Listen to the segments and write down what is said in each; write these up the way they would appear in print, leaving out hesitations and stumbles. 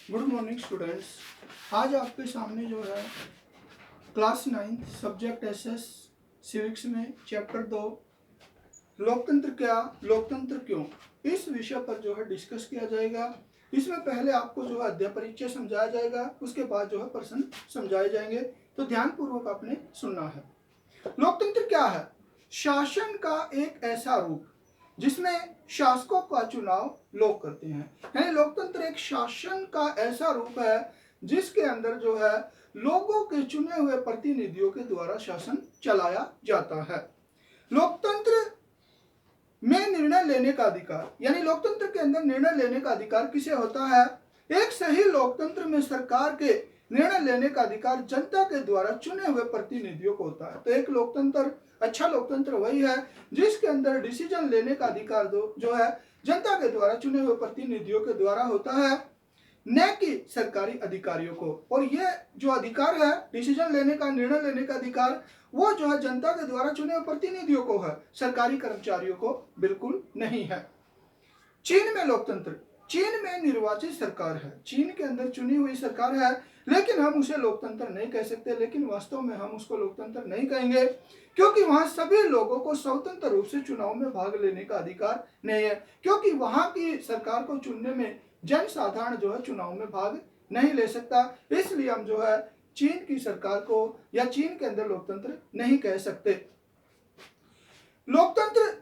Good morning students. आज आपके सामने जो है क्लास 9 सब्जेक्ट एसएस सिविक्स में चैप्टर 2 लोकतंत्र क्या, लोकतंत्र क्यों, इस विषय पर जो है डिस्कस किया जाएगा। इसमें पहले आपको जो है अध्याय परिचय समझाया जाएगा, उसके बाद जो है प्रश्न समझाए जाएंगे, तो ध्यानपूर्वक आपने सुनना है। लोकतंत्र क्या है? शासन का एक ऐसा रूप जिसमें शासकों का चुनाव लोग करते हैं। यानी लोकतंत्र एक शासन का ऐसा रूप है जिसके अंदर जो है लोगों के चुने हुए प्रतिनिधियों के द्वारा शासन चलाया जाता है। लोकतंत्र में निर्णय लेने का अधिकार, यानी लोकतंत्र के अंदर निर्णय लेने का अधिकार किसे होता है? एक सही लोकतंत्र में सरकार के निर्णय लेने का अधिकार जनता के द्वारा चुने हुए प्रतिनिधियों को होता है। तो एक लोकतंत्र, अच्छा लोकतंत्र वही है जिसके अंदर डिसीजन लेने का अधिकार जो है जनता के द्वारा चुने हुए प्रतिनिधियों के द्वारा होता है, न कि सरकारी अधिकारियों को। और ये जो अधिकार है डिसीजन लेने का, निर्णय लेने का अधिकार, वो जो है जनता के द्वारा चुने हुए प्रतिनिधियों को है, सरकारी कर्मचारियों को बिल्कुल नहीं है। चीन में लोकतंत्र, चीन में निर्वाचित सरकार है, चीन के अंदर चुनी हुई सरकार है, लेकिन हम उसे लोकतंत्र नहीं कह सकते। लेकिन वास्तव में हम उसको लोकतंत्र नहीं कहेंगे क्योंकि वहां सभी लोगों को स्वतंत्र रूप से चुनाव में भाग लेने का अधिकार नहीं है, क्योंकि वहां की सरकार को चुनने में जन साधारण जो है चुनाव में भाग नहीं ले सकता। इसलिए हम जो है चीन की सरकार को या चीन के अंदर लोकतंत्र नहीं कह सकते। लोकतंत्र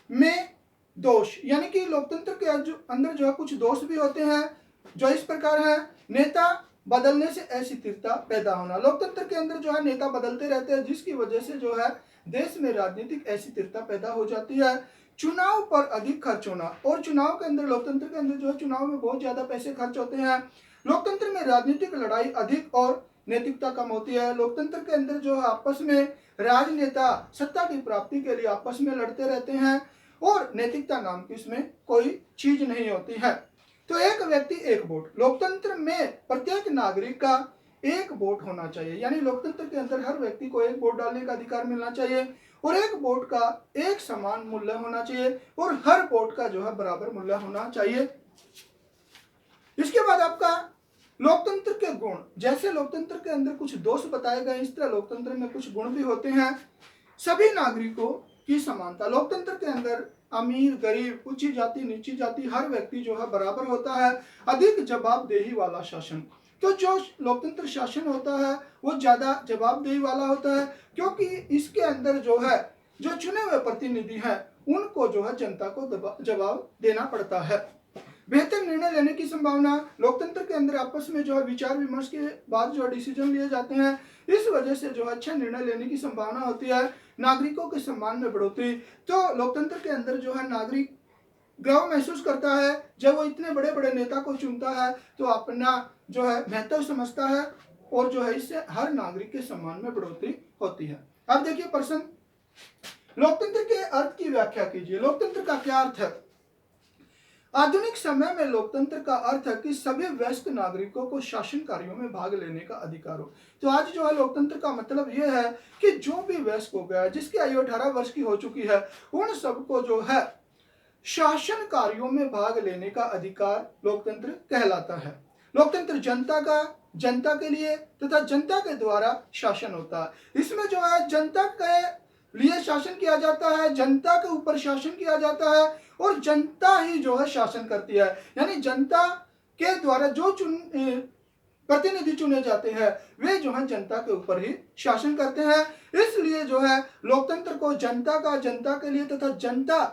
में दोष, यानी कि लोकतंत्र के अंदर जो है कुछ दोष भी होते हैं जो इस प्रकार है। नेता बदलने से अस्थिरता पैदा होना, लोकतंत्र के अंदर जो है नेता बदलते रहते हैं जिसकी वजह से जो है देश में राजनीतिक अस्थिरता पैदा हो जाती है। चुनाव पर अधिक खर्च होना, और चुनाव के अंदर, लोकतंत्र के अंदर जो है चुनाव में बहुत ज्यादा पैसे खर्च होते हैं। लोकतंत्र में राजनीतिक लड़ाई अधिक और नैतिकता कम होती है। लोकतंत्र के अंदर जो है आपस में राजनेता सत्ता की प्राप्ति के लिए आपस में लड़ते रहते हैं और नैतिकता नाम की इसमें कोई चीज नहीं होती है। तो एक व्यक्ति एक वोट, लोकतंत्र में प्रत्येक नागरिक का एक वोट होना चाहिए, यानी लोकतंत्र के अंदर हर व्यक्ति को एक वोट डालने का अधिकार मिलना चाहिए और एक वोट का एक समान मूल्य होना चाहिए और हर वोट का जो है बराबर मूल्य होना चाहिए। इसके बाद आपका लोकतंत्र के गुण, जैसे लोकतंत्र के अंदर कुछ दोष बताए गए, इस तरह लोकतंत्र में कुछ गुण भी होते हैं। सभी नागरिकों की समानता, लोकतंत्र के अंदर अमीर गरीब, ऊंची जाति नीची जाति, हर व्यक्ति जो है बराबर होता है। अधिक जवाबदेही वाला शासन, तो जो लोकतंत्र शासन होता है वो ज्यादा जवाबदेही वाला होता है क्योंकि इसके अंदर जो है जो चुने हुए प्रतिनिधि हैं उनको जो है जनता को जवाब देना पड़ता है। बेहतर निर्णय लेने की संभावना, लोकतंत्र के अंदर आपस में जो है विचार विमर्श के बाद जो है डिसीजन लिए जाते हैं, इस वजह से जो अच्छा निर्णय लेने की संभावना होती है। नागरिकों के सम्मान में बढ़ोतरी, तो लोकतंत्र के अंदर जो है नागरिक गर्व महसूस करता है जब वो इतने बड़े बड़े नेता को चुनता है, तो अपना जो है महत्व समझता है और जो है इससे हर नागरिक के सम्मान में बढ़ोतरी होती है। अब देखिए प्रश्न, लोकतंत्र के अर्थ की व्याख्या कीजिए। लोकतंत्र का क्या अर्थ है? आधुनिक समय में लोकतंत्र का अर्थ है कि सभी वयस्क नागरिकों को शासन कार्यों में भाग लेने का अधिकार हो। तो आज जो है लोकतंत्र का मतलब यह है कि जो भी वयस्क हो गया है, जिसकी आयु 18 वर्ष की हो चुकी है, उन सबको जो है शासन कार्यों में भाग लेने का अधिकार लोकतंत्र कहलाता है। लोकतंत्र जनता के लिए तथा जनता के द्वारा शासन होता है। इसमें जो है जनता के लिए शासन किया जाता है, जनता के ऊपर शासन किया जाता है और जनता ही जो है शासन करती है। यानी जनता के द्वारा जो प्रतिनिधि चुने जाते हैं वे जो है जनता के ऊपर ही शासन करते हैं। इसलिए जो है लोकतंत्र को जनता के लिए तथा जनता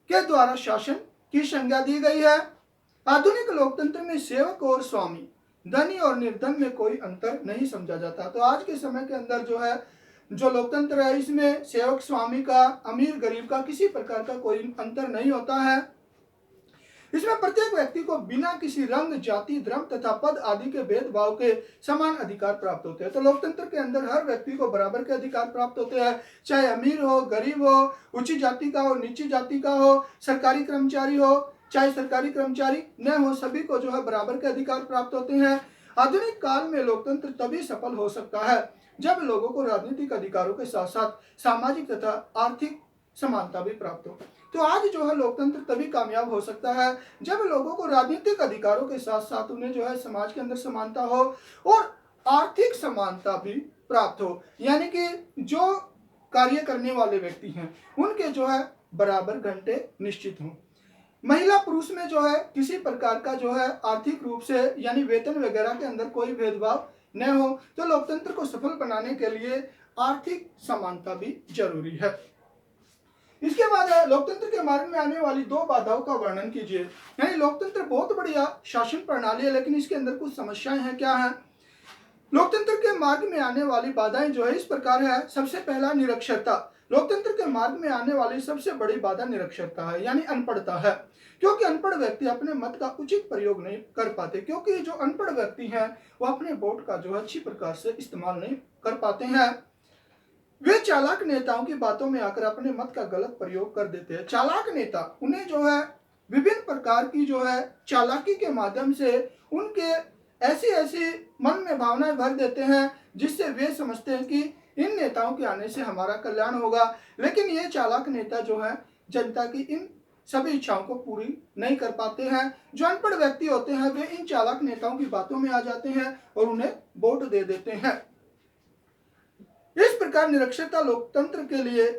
के द्वारा शासन की संज्ञा दी गई है। आधुनिक लोकतंत्र में सेवक और स्वामी, धनी और निर्धन में कोई अंतर नहीं समझा जाता। तो आज के समय के अंदर जो है जो लोकतंत्र है इसमें सेवक स्वामी का, अमीर गरीब का किसी प्रकार का कोई अंतर नहीं होता है। इसमें प्रत्येक व्यक्ति को बिना किसी रंग, जाति, धर्म तथा पद आदि के भेदभाव के समान अधिकार प्राप्त होते हैं। तो लोकतंत्र के अंदर हर व्यक्ति को बराबर के अधिकार प्राप्त होते हैं, चाहे अमीर हो, गरीब हो, ऊंची जाति का हो, नीची जाति का हो, सरकारी कर्मचारी हो, चाहे सरकारी कर्मचारी न हो, सभी को जो है बराबर के अधिकार प्राप्त होते हैं। आधुनिक काल में लोकतंत्र तभी सफल हो सकता है जब लोगों को राजनीतिक अधिकारों के साथ साथ सामाजिक तथा आर्थिक समानता भी प्राप्त हो। तो आज जो है लोकतंत्र तभी कामयाब हो सकता है जब लोगों को राजनीतिक अधिकारों के साथ साथ उन्हें जो है समाज के अंदर समानता हो और आर्थिक समानता भी प्राप्त हो, यानी कि जो कार्य करने वाले व्यक्ति हैं उनके जो है बराबर घंटे निश्चित हों। महिला पुरुष में जो है किसी प्रकार का जो है आर्थिक रूप से यानी वेतन वगैरह के अंदर कोई भेदभाव न हो। तो लोकतंत्र को सफल बनाने के लिए आर्थिक समानता भी जरूरी है। इसके बाद है लोकतंत्र के मार्ग में आने वाली 2 बाधाओं का वर्णन कीजिए। यानी लोकतंत्र बहुत बढ़िया शासन प्रणाली है, लेकिन इसके अंदर कुछ समस्याएं हैं। क्या है? लोकतंत्र के मार्ग में आने वाली बाधाएं जो है इस प्रकार है। सबसे पहला निरक्षरता। लोकतंत्र के मार्ग में आने वाली सबसे बड़ी बाधा निरक्षरता है, यानी अनपढ़ता है, क्योंकि अनपढ़ व्यक्ति अपने मत का उचित प्रयोग नहीं कर पाते, क्योंकि जो अनपढ़ व्यक्ति हैं वो अपने वोट का जो है अच्छी प्रकार से इस्तेमाल नहीं कर पाते हैं। वे चालाक नेताओं की बातों में आकर अपने मत का गलत प्रयोग कर देते हैं। चालाक नेता उन्हें जो है विभिन्न प्रकार की जो है चालाकी के माध्यम से उनके ऐसी ऐसी मन में भावनाएं भर देते हैं जिससे वे समझते हैं कि इन नेताओं के आने से हमारा कल्याण होगा। लेकिन ये चालाक नेता जो है जनता की इन सभी इच्छाओं को पूरी नहीं कर पाते हैं। जो अनपढ़ व्यक्ति होते हैं वे इन चालाक नेताओं की बातों में आ जाते हैं और उन्हें वोट दे देते हैं। इस प्रकार निरक्षरता लोकतंत्र के लिए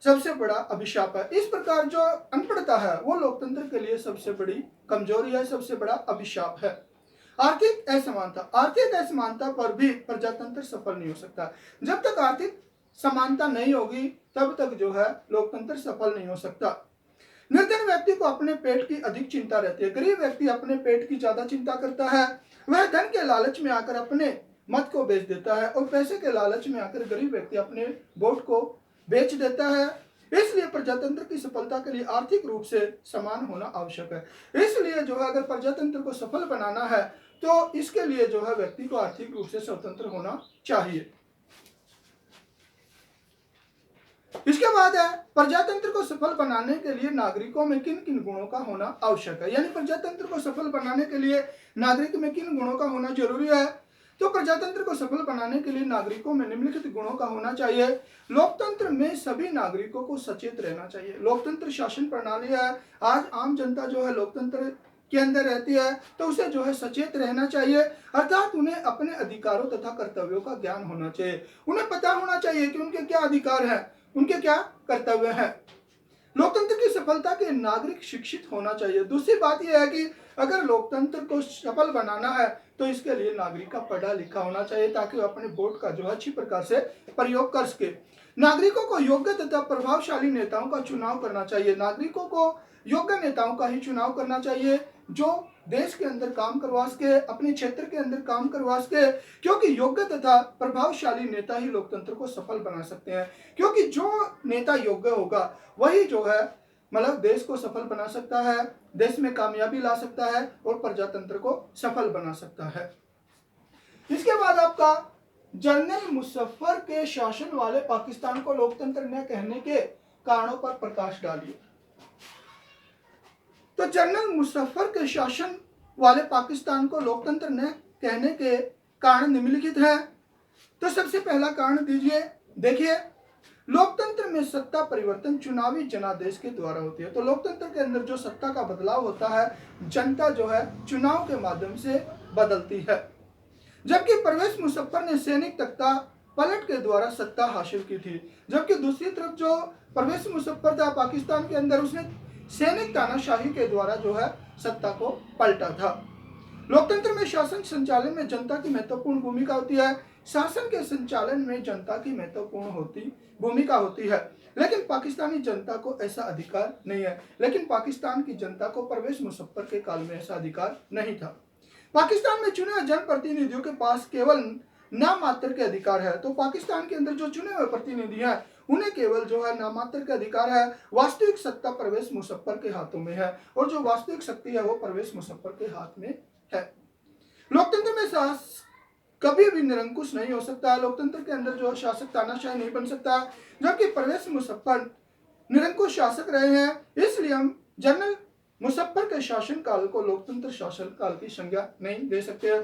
सबसे बड़ा अभिशाप है। इस प्रकार जो अनपढ़ता है वो लोकतंत्र के लिए सबसे बड़ी कमजोरी है, सबसे बड़ा अभिशाप है। आर्थिक असमानता। आर्थिक असमानता पर भी प्रजातंत्र सफल नहीं हो सकता। जब तक आर्थिक समानता नहीं होगी तब तक जो है लोकतंत्र सफल नहीं हो सकता। निर्धन व्यक्ति को अपने पेट की अधिक चिंता रहती है, गरीब व्यक्ति अपने पेट की ज्यादा चिंता करता है। वह धन के लालच में आकर अपने मत को बेच देता है और पैसे के लालच में आकर गरीब व्यक्ति अपने वोट को बेच देता है। इसलिए प्रजातंत्र की सफलता के लिए आर्थिक रूप से समान होना आवश्यक है। इसलिए जो है अगर प्रजातंत्र को सफल बनाना है तो इसके लिए जो है व्यक्ति को आर्थिक रूप से स्वतंत्र होना चाहिए। इसके बाद है प्रजातंत्र को सफल बनाने के लिए नागरिकों में किन किन गुणों का होना आवश्यक है। यानी प्रजातंत्र को सफल बनाने के लिए नागरिक में किन गुणों का होना जरूरी है। तो प्रजातंत्र को सफल बनाने के लिए नागरिकों में निम्नलिखित गुणों का होना चाहिए। लोकतंत्र में सभी नागरिकों को सचेत रहना चाहिए। लोकतंत्र शासन प्रणाली है। आज आम जनता जो है लोकतंत्र के अंदर रहती है तो उसे जो है सचेत रहना चाहिए, अर्थात उन्हें अपने अधिकारों तथा कर्तव्यों का ज्ञान होना चाहिए। उन्हें पता होना चाहिए कि उनके क्या अधिकार है, उनके क्या कर्तव्य है। लोकतंत्र की सफलता के नागरिक शिक्षित होना चाहिए। दूसरी बात यह है कि अगर लोकतंत्र को सफल बनाना है तो इसके लिए नागरिक का पढ़ा लिखा होना चाहिए ताकि वो अपने वोट का जो है अच्छी प्रकार से प्रयोग कर सके। नागरिकों को योग्य तथा प्रभावशाली नेताओं का चुनाव करना चाहिए। नागरिकों को योग्य नेताओं का ही चुनाव करना चाहिए जो देश के अंदर काम करवा सके, अपने क्षेत्र के अंदर काम करवा सके, क्योंकि योग्य तथा प्रभावशाली नेता ही लोकतंत्र को सफल बना सकते हैं। क्योंकि जो नेता योग्य होगा वही जो है मतलब देश को सफल बना सकता है, देश में कामयाबी ला सकता है और प्रजातंत्र को सफल बना सकता है। इसके बाद आपका जनरल मुशर्रफ के शासन वाले पाकिस्तान को लोकतंत्र न कहने के कारणों पर प्रकाश डालिए। तो जनरल मुशर्रफ के शासन वाले पाकिस्तान को लोकतंत्र न कहने के कारण निम्नलिखित हैं। तो सबसे पहला कारण दीजिए। देखिए, लोकतंत्र में सत्ता परिवर्तन चुनावी जनादेश के द्वारा होती है। तो लोकतंत्र के अंदर जो सत्ता का बदलाव होता है जनता जो है चुनाव के माध्यम से बदलती है। जबकि परवेज मुशर्रफ ने सैनिक तख्ता पलट के द्वारा सत्ता हासिल की थी, जबकि दूसरी तरफ जो परवेज मुशर्रफ था पाकिस्तान के अंदर उसने सैनिक तानाशाही के द्वारा जो है सत्ता को पलटा था। लोकतंत्र में शासन संचालन में जनता की महत्वपूर्ण भूमिका होती है। शासन के संचालन में जनता की महत्वपूर्ण भूमिका होती है, लेकिन पाकिस्तानी जनता को ऐसा अधिकार नहीं है। लेकिन पाकिस्तान की जनता को परवेज मुशर्रफ के काल में ऐसा अधिकार नहीं था। पाकिस्तान में चुने हुए जनप्रतिनिधियों के पास केवल नाम मात्र के अधिकार है। तो पाकिस्तान के अंदर जो चुने हुए प्रतिनिधि हैं उन्हें केवल जो है नाम मात्र का अधिकार है। वास्तविक सत्ता परवेज मुशर्रफ के हाथों में है और जो वास्तविक शक्ति है वो परवेज मुशर्रफ के हाथ में है। लोकतंत्र में शासक कभी भी निरंकुश नहीं हो सकता है। लोकतंत्र के अंदर जो शासक तानाशाही नहीं बन सकता, जबकि परवेज मुशर्रफ निरंकुश शासक रहे हैं। इसलिए हम जनरल मुशर्रफ के शासन काल को लोकतंत्र शासन काल की संज्ञा नहीं दे सकते।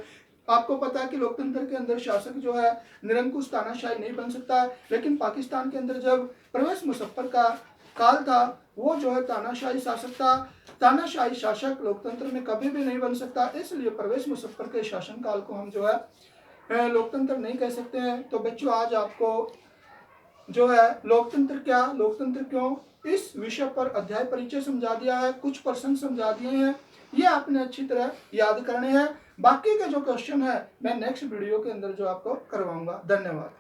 आपको पता है कि लोकतंत्र के अंदर शासक जो है निरंकुश तानाशाही नहीं बन सकता है, लेकिन पाकिस्तान के अंदर जब परवेज मुशर्रफ का काल था, वो जो है तानाशाही शासक था। तानाशाही शासक लोकतंत्र में कभी भी नहीं बन सकता, इसलिए परवेज मुशर्रफ के शासनकाल को हम जो है लोकतंत्र नहीं कह सकते हैं। तो बच्चों, आज आपको जो है लोकतंत्र क्या, लोकतंत्र क्यों, इस विषय पर अध्याय परिचय समझा दिया है, कुछ प्रश्न समझा दिए हैं, ये आपने अच्छी तरह याद करने हैं। बाकी के जो क्वेश्चन है मैं नेक्स्ट वीडियो के अंदर जो आपको करवाऊंगा। धन्यवाद।